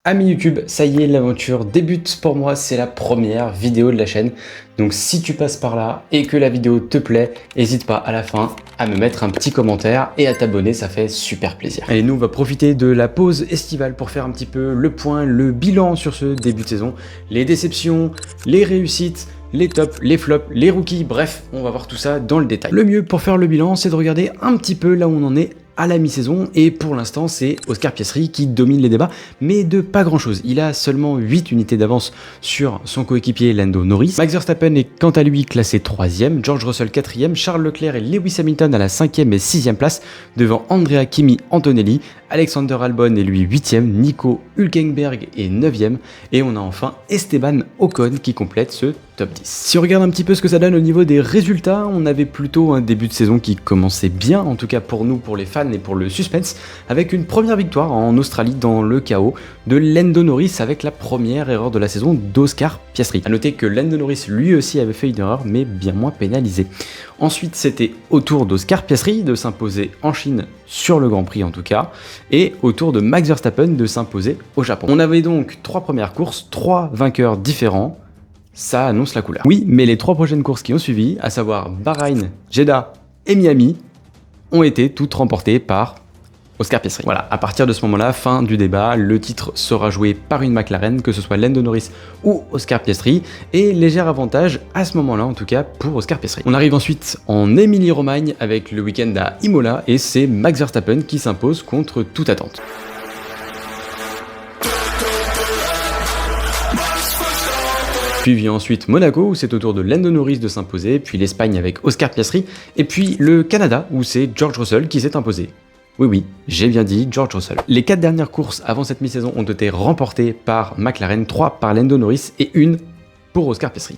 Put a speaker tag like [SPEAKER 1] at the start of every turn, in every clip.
[SPEAKER 1] Amis YouTube, ça y est, l'aventure débute pour moi, c'est la première vidéo de la chaîne. Donc si tu passes par là et que la vidéo te plaît, n'hésite pas à la fin à me mettre un petit commentaire et à t'abonner, ça fait super plaisir. Allez, nous on va profiter de la pause estivale pour faire un petit peu le point, le bilan sur ce début de saison, les déceptions, les réussites, les tops, les flops, les rookies, bref, on va voir tout ça dans le détail. Le mieux pour faire le bilan, c'est de regarder un petit peu là où on en est à la mi-saison, et pour l'instant c'est Oscar Piastri qui domine les débats, mais de pas grand chose. Il a seulement 8 unités d'avance sur son coéquipier Lando Norris. Max Verstappen est quant à lui classé 3ème, George Russell 4ème, Charles Leclerc et Lewis Hamilton à la 5ème et 6ème place, devant Andrea Kimi Antonelli, Alexander Albon est lui 8ème, Nico Hülkenberg est 9ème, et on a enfin Esteban Ocon qui complète ce top 10. Si on regarde un petit peu ce que ça donne au niveau des résultats, on avait plutôt un début de saison qui commençait bien, en tout cas pour nous, pour les fans et pour le suspense, avec une première victoire en Australie dans le chaos de Lando Norris avec la première erreur de la saison d'Oscar Piastri. A noter que Lando Norris lui aussi avait fait une erreur, mais bien moins pénalisée. Ensuite, c'était au tour d'Oscar Piastri de s'imposer en Chine sur le Grand Prix en tout cas, et au tour de Max Verstappen de s'imposer au Japon. On avait donc 3 premières courses, 3 vainqueurs différents. Ça annonce la couleur. Oui, mais les 3 prochaines courses qui ont suivi, à savoir Bahreïn, Jeddah et Miami, ont été toutes remportées par Oscar Piastri. Voilà, à partir de ce moment-là, fin du débat, le titre sera joué par une McLaren, que ce soit Lando Norris ou Oscar Piastri, et léger avantage à ce moment-là en tout cas pour Oscar Piastri. On arrive ensuite en Émilie-Romagne avec le week-end à Imola, et c'est Max Verstappen qui s'impose contre toute attente. Puis vient ensuite Monaco où c'est au tour de Lando Norris de s'imposer, puis l'Espagne avec Oscar Piastri, et puis le Canada où c'est George Russell qui s'est imposé. Oui, j'ai bien dit George Russell. Les 4 dernières courses avant cette mi-saison ont été remportées par McLaren, 3 par Lando Norris et 1 pour Oscar Piastri.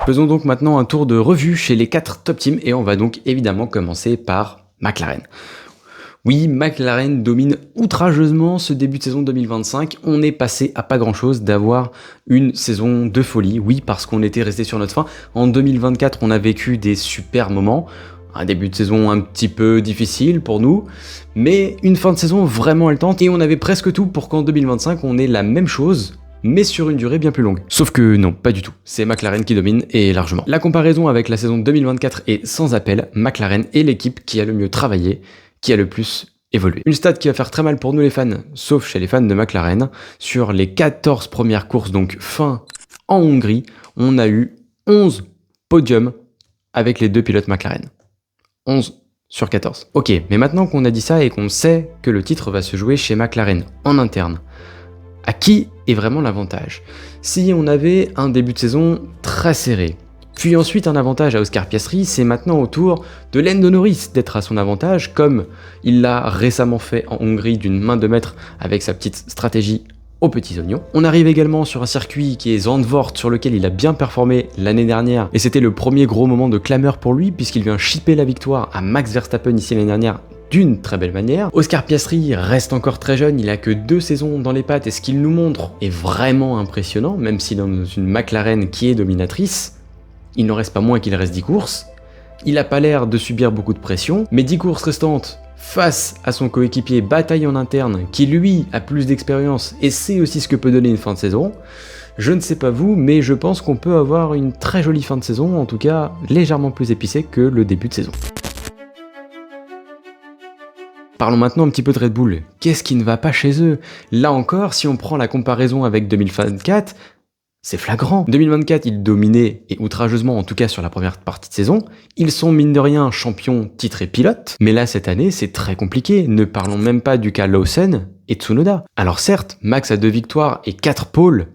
[SPEAKER 1] Faisons donc maintenant un tour de revue chez les 4 top teams, et on va donc évidemment commencer par McLaren. Oui, McLaren domine outrageusement ce début de saison 2025. On est passé à pas grand chose d'avoir une saison de folie. Oui, parce qu'on était resté sur notre faim. En 2024, on a vécu des super moments. Un début de saison un petit peu difficile pour nous, mais une fin de saison vraiment haletante. Et on avait presque tout pour qu'en 2025, on ait la même chose, mais sur une durée bien plus longue. Sauf que non, pas du tout. C'est McLaren qui domine, et largement. La comparaison avec la saison 2024 est sans appel. McLaren est l'équipe qui a le mieux travaillé, qui a le plus évolué. Une stat qui va faire très mal pour nous les fans, sauf chez les fans de McLaren. Sur les 14 premières courses, donc fin en Hongrie, on a eu 11 podiums avec les 2 pilotes McLaren. 11 sur 14. Ok, mais maintenant qu'on a dit ça et qu'on sait que le titre va se jouer chez McLaren en interne, à qui est vraiment l'avantage? Si on avait un début de saison très serré, puis ensuite un avantage à Oscar Piastri, c'est maintenant au tour de Lando Norris d'être à son avantage, comme il l'a récemment fait en Hongrie d'une main de maître avec sa petite stratégie aux petits oignons. On arrive également sur un circuit qui est Zandvoort, sur lequel il a bien performé l'année dernière, et c'était le premier gros moment de clameur pour lui, puisqu'il vient shipper la victoire à Max Verstappen ici l'année dernière d'une très belle manière. Oscar Piastri reste encore très jeune, il a que 2 saisons dans les pattes, et ce qu'il nous montre est vraiment impressionnant, même si dans une McLaren qui est dominatrice, il n'en reste pas moins qu'il reste 10 courses. Il n'a pas l'air de subir beaucoup de pression, mais 10 courses restantes face à son coéquipier bataille en interne, qui lui a plus d'expérience et sait aussi ce que peut donner une fin de saison. Je ne sais pas vous, mais je pense qu'on peut avoir une très jolie fin de saison, en tout cas légèrement plus épicée que le début de saison. Parlons maintenant un petit peu de Red Bull. Qu'est-ce qui ne va pas chez eux? Là encore, si on prend la comparaison avec 2024, c'est flagrant. 2024, ils dominaient, et outrageusement en tout cas sur la première partie de saison. Ils sont mine de rien champions, titrés pilotes. Mais là, cette année, c'est très compliqué. Ne parlons même pas du cas Lawson et Tsunoda. Alors certes, Max a 2 victoires et 4 pôles.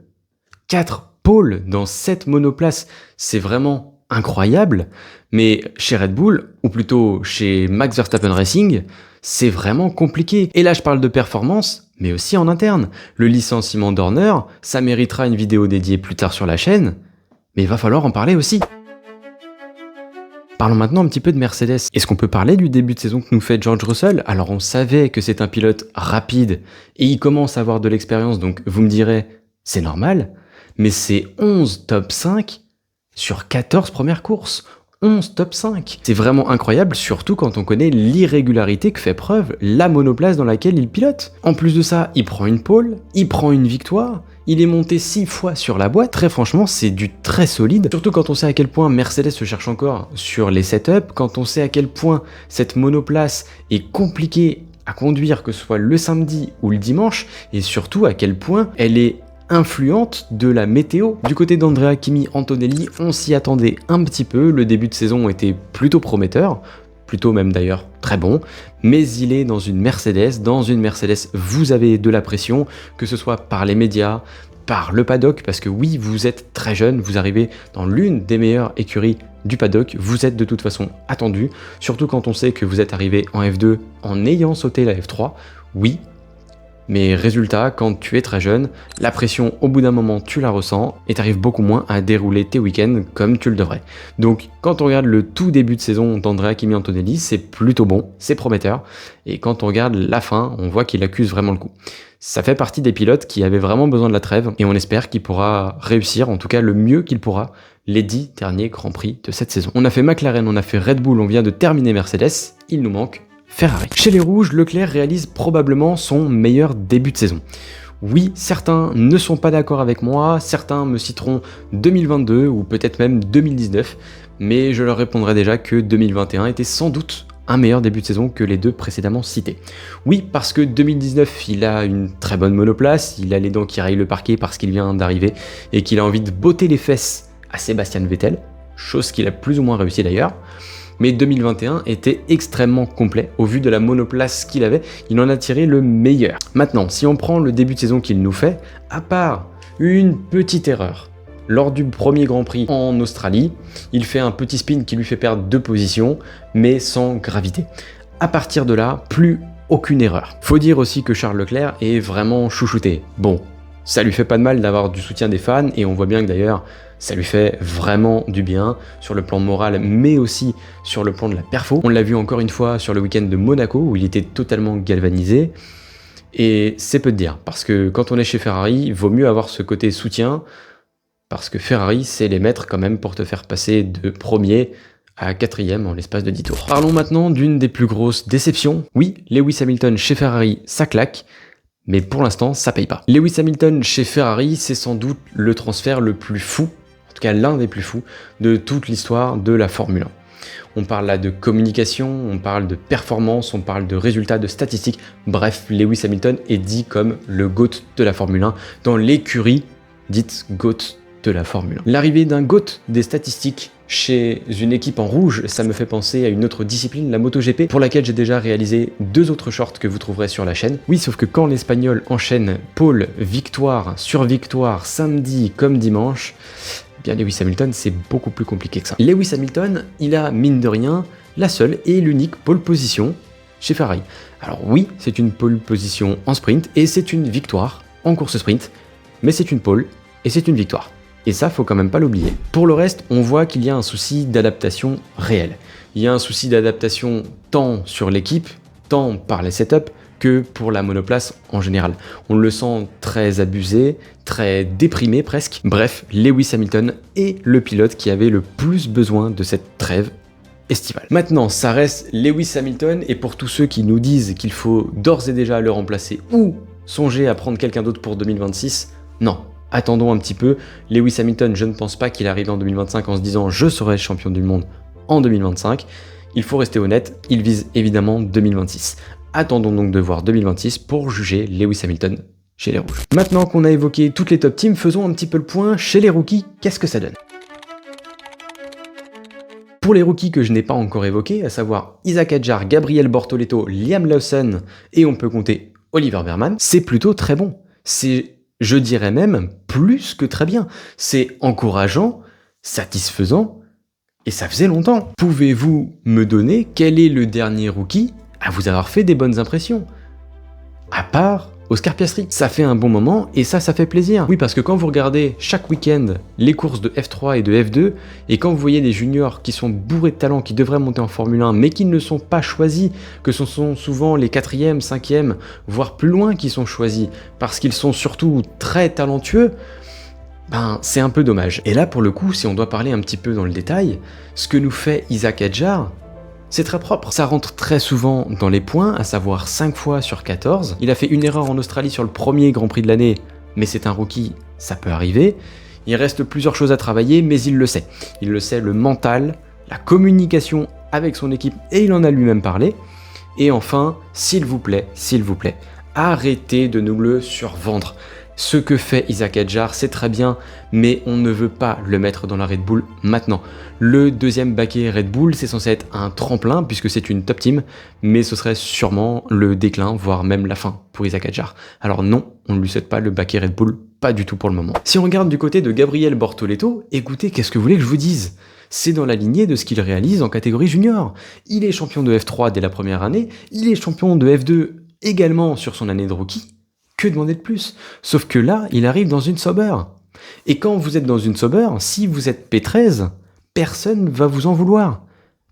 [SPEAKER 1] 4 pôles dans 7 monoplaces, c'est vraiment incroyable. Mais chez Red Bull, ou plutôt chez Max Verstappen Racing, c'est vraiment compliqué. Et là, je parle de performance, mais aussi en interne. Le licenciement d'Horner, ça méritera une vidéo dédiée plus tard sur la chaîne, mais il va falloir en parler aussi. Parlons maintenant un petit peu de Mercedes. Est-ce qu'on peut parler du début de saison que nous fait George Russell? Alors on savait que c'est un pilote rapide, et il commence à avoir de l'expérience, donc vous me direz, c'est normal, mais c'est 11 top 5 sur 14 premières courses. 11 top 5. C'est vraiment incroyable, surtout quand on connaît l'irrégularité que fait preuve la monoplace dans laquelle il pilote. En plus de ça, il prend une pole, il prend une victoire, il est monté 6 fois sur la boîte. Très franchement, c'est du très solide. Surtout quand on sait à quel point Mercedes se cherche encore sur les setups, quand on sait à quel point cette monoplace est compliquée à conduire, que ce soit le samedi ou le dimanche, et surtout à quel point elle est influente de la météo. Du côté d'Andrea Kimi Antonelli, on s'y attendait un petit peu, le début de saison était plutôt prometteur, plutôt même d'ailleurs très bon, mais il est dans une Mercedes, vous avez de la pression, que ce soit par les médias, par le paddock, parce que oui, vous êtes très jeune, vous arrivez dans l'une des meilleures écuries du paddock, vous êtes de toute façon attendu, surtout quand on sait que vous êtes arrivé en F2 en ayant sauté la F3, oui, mais résultat, quand tu es très jeune, la pression au bout d'un moment tu la ressens et tu arrives beaucoup moins à dérouler tes week-ends comme tu le devrais. Donc quand on regarde le tout début de saison d'Andrea Kimi Antonelli, c'est plutôt bon, c'est prometteur, et quand on regarde la fin, on voit qu'il accuse vraiment le coup. Ça fait partie des pilotes qui avaient vraiment besoin de la trêve, et on espère qu'il pourra réussir, en tout cas le mieux qu'il pourra, les 10 derniers Grands Prix de cette saison. On a fait McLaren, on a fait Red Bull, on vient de terminer Mercedes, il nous manque Ferrari. Chez les rouges, Leclerc réalise probablement son meilleur début de saison. Oui, certains ne sont pas d'accord avec moi, certains me citeront 2022 ou peut-être même 2019, mais je leur répondrai déjà que 2021 était sans doute un meilleur début de saison que les deux précédemment cités. Oui, parce que 2019, il a une très bonne monoplace, il a les dents qui raillent le parquet parce qu'il vient d'arriver et qu'il a envie de botter les fesses à Sébastien Vettel, chose qu'il a plus ou moins réussi d'ailleurs. Mais 2021 était extrêmement complet. Au vu de la monoplace qu'il avait, il en a tiré le meilleur. Maintenant, si on prend le début de saison qu'il nous fait, à part une petite erreur, lors du premier Grand Prix en Australie, il fait un petit spin qui lui fait perdre 2 positions, mais sans gravité. À partir de là, plus aucune erreur. Faut dire aussi que Charles Leclerc est vraiment chouchouté. Bon, ça lui fait pas de mal d'avoir du soutien des fans, et on voit bien que d'ailleurs, ça lui fait vraiment du bien sur le plan moral, mais aussi sur le plan de la perfo. On l'a vu encore une fois sur le week-end de Monaco, où il était totalement galvanisé. Et c'est peu de dire, parce que quand on est chez Ferrari, il vaut mieux avoir ce côté soutien, parce que Ferrari, c'est les maîtres quand même pour te faire passer de premier à 4e en l'espace de 10 tours. Parlons maintenant d'une des plus grosses déceptions. Oui, Lewis Hamilton chez Ferrari, ça claque, mais pour l'instant, ça paye pas. Lewis Hamilton chez Ferrari, c'est sans doute le transfert le plus fou, en tout cas l'un des plus fous, de toute l'histoire de la Formule 1. On parle là de communication, on parle de performance, on parle de résultats, de statistiques. Bref, Lewis Hamilton est dit comme le GOAT de la Formule 1 dans l'écurie dite GOAT de la Formule 1. L'arrivée d'un GOAT des statistiques chez une équipe en rouge, ça me fait penser à une autre discipline, la MotoGP, pour laquelle j'ai déjà réalisé 2 autres shorts que vous trouverez sur la chaîne. Oui, sauf que quand l'Espagnol enchaîne pole, victoire sur victoire, samedi comme dimanche, bien Lewis Hamilton, c'est beaucoup plus compliqué que ça. Lewis Hamilton, il a, mine de rien, la seule et l'unique pole position chez Ferrari. Alors oui, c'est une pole position en sprint, et c'est une victoire en course sprint, mais c'est une pole, et c'est une victoire. Et ça, faut quand même pas l'oublier. Pour le reste, on voit qu'il y a un souci d'adaptation réel. Il y a un souci d'adaptation tant sur l'équipe, tant par les setups, que pour la monoplace en général. On le sent très abusé, très déprimé presque. Bref, Lewis Hamilton est le pilote qui avait le plus besoin de cette trêve estivale. Maintenant, ça reste Lewis Hamilton, et pour tous ceux qui nous disent qu'il faut d'ores et déjà le remplacer ou songer à prendre quelqu'un d'autre pour 2026, non. Attendons un petit peu. Lewis Hamilton, je ne pense pas qu'il arrive en 2025 en se disant « je serai champion du monde en 2025 ». Il faut rester honnête, il vise évidemment 2026. Attendons donc de voir 2026 pour juger Lewis Hamilton chez les rouges. Maintenant qu'on a évoqué toutes les top teams, faisons un petit peu le point chez les rookies, qu'est-ce que ça donne? Pour les rookies que je n'ai pas encore évoqués, à savoir Isaac Hadjar, Gabriel Bortoleto, Liam Lawson, et on peut compter Oliver Behrman, c'est plutôt très bon. C'est, je dirais même, plus que très bien. C'est encourageant, satisfaisant, et ça faisait longtemps. Pouvez-vous me donner quel est le dernier rookie à vous avoir fait des bonnes impressions? À part Oscar Piastri. Ça fait un bon moment, et ça fait plaisir. Oui, parce que quand vous regardez chaque week-end les courses de F3 et de F2, et quand vous voyez des juniors qui sont bourrés de talent, qui devraient monter en Formule 1, mais qui ne sont pas choisis, que ce sont souvent les 4e, 5e, voire plus loin qui sont choisis, parce qu'ils sont surtout très talentueux, Ben, c'est un peu dommage. Et là, pour le coup, si on doit parler un petit peu dans le détail, ce que nous fait Isaac Hadjar, c'est très propre. Ça rentre très souvent dans les points, à savoir 5 fois sur 14. Il a fait une erreur en Australie sur le premier Grand Prix de l'année, mais c'est un rookie, ça peut arriver. Il reste plusieurs choses à travailler, mais il le sait. Il le sait, le mental, la communication avec son équipe, et il en a lui-même parlé. Et enfin, s'il vous plaît, arrêtez de nous le survendre. Ce que fait Isaac Hadjar, c'est très bien, mais on ne veut pas le mettre dans la Red Bull maintenant. Le deuxième baquet Red Bull, c'est censé être un tremplin, puisque c'est une top team, mais ce serait sûrement le déclin, voire même la fin pour Isaac Hadjar. Alors non, on ne lui souhaite pas le baquet Red Bull, pas du tout pour le moment. Si on regarde du côté de Gabriel Bortoleto, écoutez, qu'est-ce que vous voulez que je vous dise ? C'est dans la lignée de ce qu'il réalise en catégorie junior. Il est champion de F3 dès la première année, il est champion de F2 également sur son année de rookie. Que demander de plus? Sauf que là, il arrive dans une Sauber. Et quand vous êtes dans une Sauber, si vous êtes P13, personne va vous en vouloir.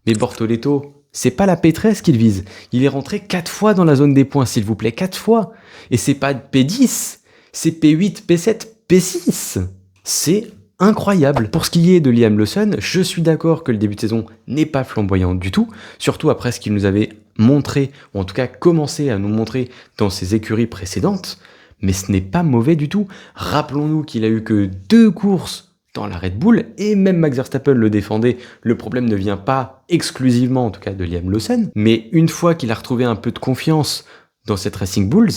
[SPEAKER 1] Mais Bortoleto, c'est pas la P13 qu'il vise. Il est rentré 4 fois dans la zone des points, s'il vous plaît, 4 fois. Et c'est pas P10, c'est P8, P7, P6. C'est incroyable. Pour ce qui est de Liam Lawson, je suis d'accord que le début de saison n'est pas flamboyant du tout, surtout après ce qu'il nous avait montré, ou en tout cas commencé à nous montrer dans ses écuries précédentes, mais ce n'est pas mauvais du tout. Rappelons-nous qu'il a eu que 2 courses dans la Red Bull, et même Max Verstappen le défendait, le problème ne vient pas exclusivement en tout cas de Liam Lawson, mais une fois qu'il a retrouvé un peu de confiance dans cette Racing Bulls,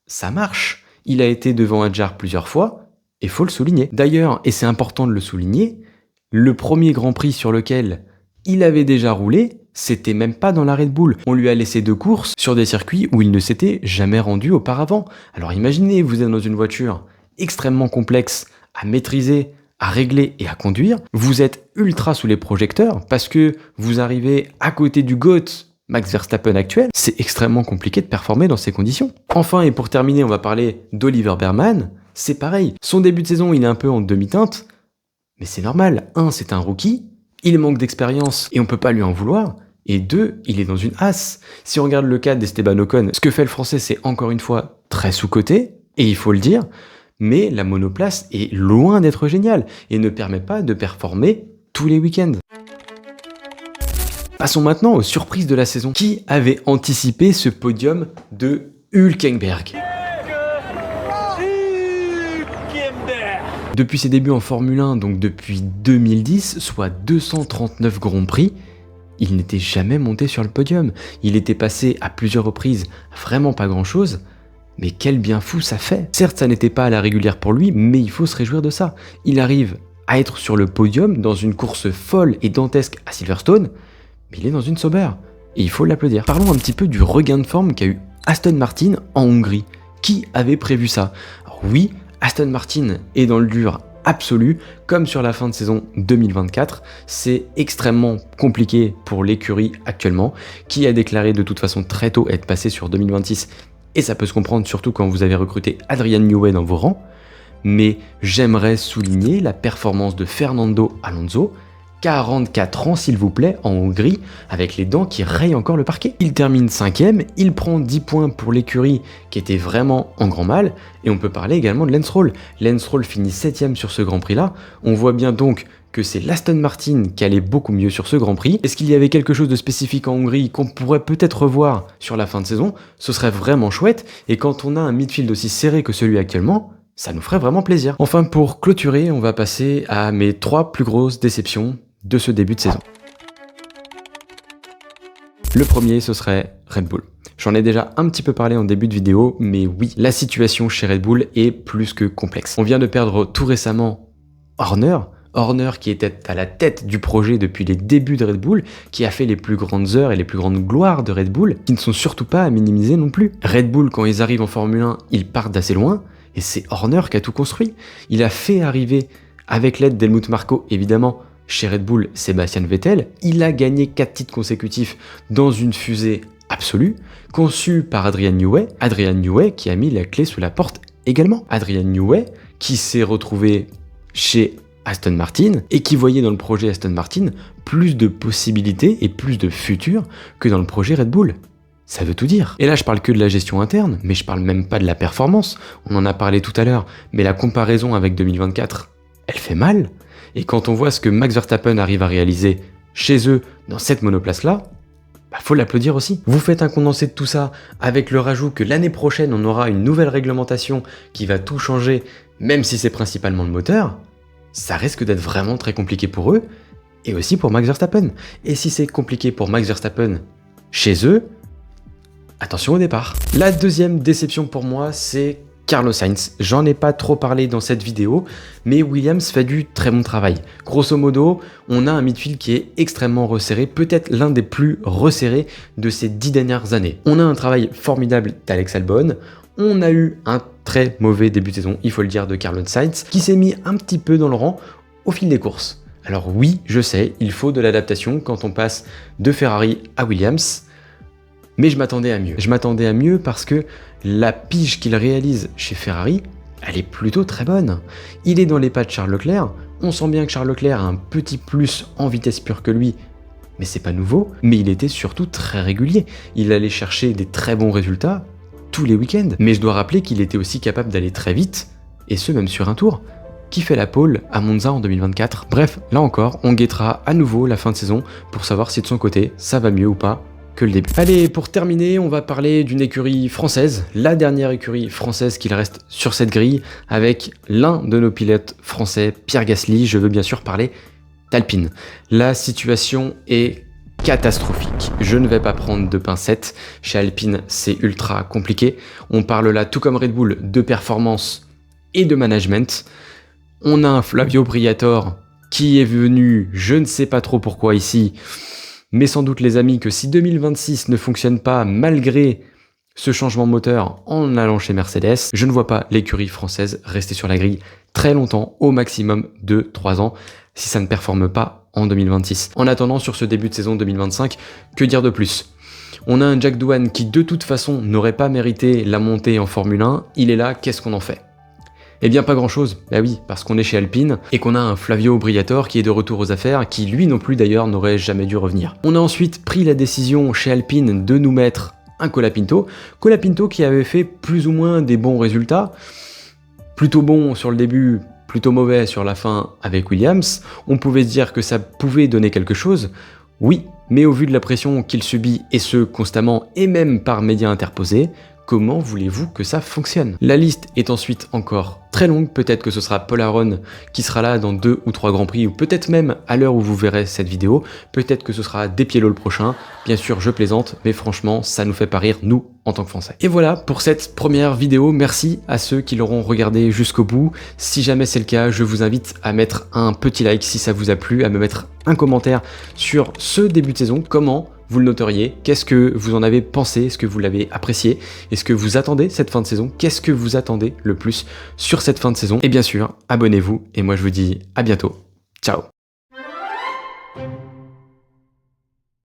[SPEAKER 1] ça marche. Il a été devant Hadjar plusieurs fois, et faut le souligner. D'ailleurs, et c'est important de le souligner, le premier Grand Prix sur lequel il avait déjà roulé, c'était même pas dans la Red Bull. On lui a laissé 2 courses sur des circuits où il ne s'était jamais rendu auparavant. Alors imaginez, vous êtes dans une voiture extrêmement complexe à maîtriser, à régler et à conduire. Vous êtes ultra sous les projecteurs parce que vous arrivez à côté du GOAT Max Verstappen actuel. C'est extrêmement compliqué de performer dans ces conditions. Enfin, et pour terminer, on va parler d'Oliver Bearman. C'est pareil. Son début de saison, il est un peu en demi-teinte. Mais c'est normal. 1, c'est un rookie. Il manque d'expérience et on peut pas lui en vouloir. Et 2, il est dans une as. Si on regarde le cas d'Esteban Ocon, ce que fait le français, c'est encore une fois très sous-coté, et il faut le dire, mais la monoplace est loin d'être géniale et ne permet pas de performer tous les week-ends. Passons maintenant aux surprises de la saison. Qui avait anticipé ce podium de Hülkenberg ? Depuis ses débuts en Formule 1, donc depuis 2010, soit 239 Grands Prix, il n'était jamais monté sur le podium. Il était passé à plusieurs reprises, vraiment pas grand-chose, mais quel bien fou ça fait. Certes, ça n'était pas à la régulière pour lui, mais il faut se réjouir de ça. Il arrive à être sur le podium dans une course folle et dantesque à Silverstone, mais il est dans une Sauber, et il faut l'applaudir. Parlons un petit peu du regain de forme qu'a eu Aston Martin en Hongrie. Qui avait prévu ça? Alors oui, Aston Martin est dans le dur absolu, comme sur la fin de saison 2024. C'est extrêmement compliqué pour l'écurie actuellement, qui a déclaré de toute façon très tôt être passé sur 2026, et ça peut se comprendre surtout quand vous avez recruté Adrian Newey dans vos rangs. Mais j'aimerais souligner la performance de Fernando Alonso, 44 ans s'il vous plaît, en Hongrie, avec les dents qui rayent encore le parquet. Il termine 5ème, il prend 10 points pour l'écurie qui était vraiment en grand mal, et on peut parler également de Lance Stroll. Lance Stroll finit 7ème sur ce Grand Prix là, on voit bien donc que c'est l'Aston Martin qui allait beaucoup mieux sur ce Grand Prix. Est-ce qu'il y avait quelque chose de spécifique en Hongrie qu'on pourrait peut-être revoir sur la fin de saison? Ce serait vraiment chouette, et quand on a un midfield aussi serré que celui actuellement, ça nous ferait vraiment plaisir. Enfin, pour clôturer, on va passer à mes 3 plus grosses déceptions de ce début de saison. Le premier, ce serait Red Bull. J'en ai déjà un petit peu parlé en début de vidéo, mais oui, la situation chez Red Bull est plus que complexe. On vient de perdre tout récemment Horner qui était à la tête du projet depuis les débuts de Red Bull, qui a fait les plus grandes heures et les plus grandes gloires de Red Bull, qui ne sont surtout pas à minimiser non plus. Red Bull, quand ils arrivent en Formule 1, ils partent d'assez loin, et c'est Horner qui a tout construit. Il a fait arriver, avec l'aide d'Helmut Marko évidemment, chez Red Bull, Sebastian Vettel. Il a gagné 4 titres consécutifs dans une fusée absolue, conçue par Adrian Newey qui a mis la clé sous la porte également. Adrian Newey qui s'est retrouvé chez Aston Martin et qui voyait dans le projet Aston Martin plus de possibilités et plus de futur que dans le projet Red Bull. Ça veut tout dire. Et là, je parle que de la gestion interne, mais je parle même pas de la performance. On en a parlé tout à l'heure, mais la comparaison avec 2024, elle fait mal. Et quand on voit ce que Max Verstappen arrive à réaliser chez eux dans cette monoplace-là, faut l'applaudir aussi. Vous faites un condensé de tout ça avec le rajout que l'année prochaine on aura une nouvelle réglementation qui va tout changer, même si c'est principalement le moteur, ça risque d'être vraiment très compliqué pour eux et aussi pour Max Verstappen. Et si c'est compliqué pour Max Verstappen chez eux, attention au départ. La deuxième déception pour moi, c'est Carlos Sainz. J'en ai pas trop parlé dans cette vidéo, mais Williams fait du très bon travail. Grosso modo, on a un midfield qui est extrêmement resserré, peut-être l'un des plus resserrés de ces 10 dernières années. On a un travail formidable d'Alex Albon, on a eu un très mauvais début de saison, il faut le dire, de Carlos Sainz, qui s'est mis un petit peu dans le rang au fil des courses. Alors oui, je sais, il faut de l'adaptation quand on passe de Ferrari à Williams, mais je m'attendais à mieux. Je m'attendais à mieux parce que la pige qu'il réalise chez Ferrari, elle est plutôt très bonne. Il est dans les pas de Charles Leclerc, on sent bien que Charles Leclerc a un petit plus en vitesse pure que lui, mais c'est pas nouveau, mais il était surtout très régulier. Il allait chercher des très bons résultats tous les week-ends. Mais je dois rappeler qu'il était aussi capable d'aller très vite, et ce même sur un tour, qui fait la pole à Monza en 2024. Bref, là encore, on guettera à nouveau la fin de saison pour savoir si de son côté, ça va mieux ou pas que le début. Allez, pour terminer, on va parler d'une écurie française, la dernière écurie française qu'il reste sur cette grille, avec l'un de nos pilotes français, Pierre Gasly. Je veux bien sûr parler d'Alpine. La situation est catastrophique. Je ne vais pas prendre de pincettes. Chez Alpine, c'est ultra compliqué. On parle là, tout comme Red Bull, de performance et de management. On a un Flavio Briatore qui est venu, je ne sais pas trop pourquoi ici, mais sans doute les amis que si 2026 ne fonctionne pas malgré ce changement moteur en allant chez Mercedes, je ne vois pas l'écurie française rester sur la grille très longtemps, au maximum 2-3 ans, si ça ne performe pas en 2026. En attendant, sur ce début de saison 2025, que dire de plus ? On a un Jack Doohan qui de toute façon n'aurait pas mérité la montée en Formule 1, il est là, qu'est-ce qu'on en fait ? Eh bien pas grand chose, bah oui, parce qu'on est chez Alpine et qu'on a un Flavio Briatore qui est de retour aux affaires, qui lui non plus d'ailleurs n'aurait jamais dû revenir. On a ensuite pris la décision chez Alpine de nous mettre un Colapinto qui avait fait plus ou moins des bons résultats, plutôt bon sur le début, plutôt mauvais sur la fin avec Williams. On pouvait se dire que ça pouvait donner quelque chose, oui, mais au vu de la pression qu'il subit, et ce constamment et même par médias interposés, comment voulez-vous que ça fonctionne? La liste est ensuite encore très longue, peut-être que ce sera Paul Aron qui sera là dans 2 ou 3 Grands Prix, ou peut-être même à l'heure où vous verrez cette vidéo, peut-être que ce sera Despiello le prochain, bien sûr je plaisante, mais franchement ça nous fait pas rire, nous, en tant que Français. Et voilà pour cette première vidéo, merci à ceux qui l'auront regardé jusqu'au bout. Si jamais c'est le cas, je vous invite à mettre un petit like si ça vous a plu, à me mettre un commentaire sur ce début de saison, comment vous le noteriez, qu'est-ce que vous en avez pensé, est-ce que vous l'avez apprécié, est-ce que vous attendez cette fin de saison, qu'est-ce que vous attendez le plus sur cette fin de saison, et bien sûr, abonnez-vous, et moi je vous dis à bientôt, ciao.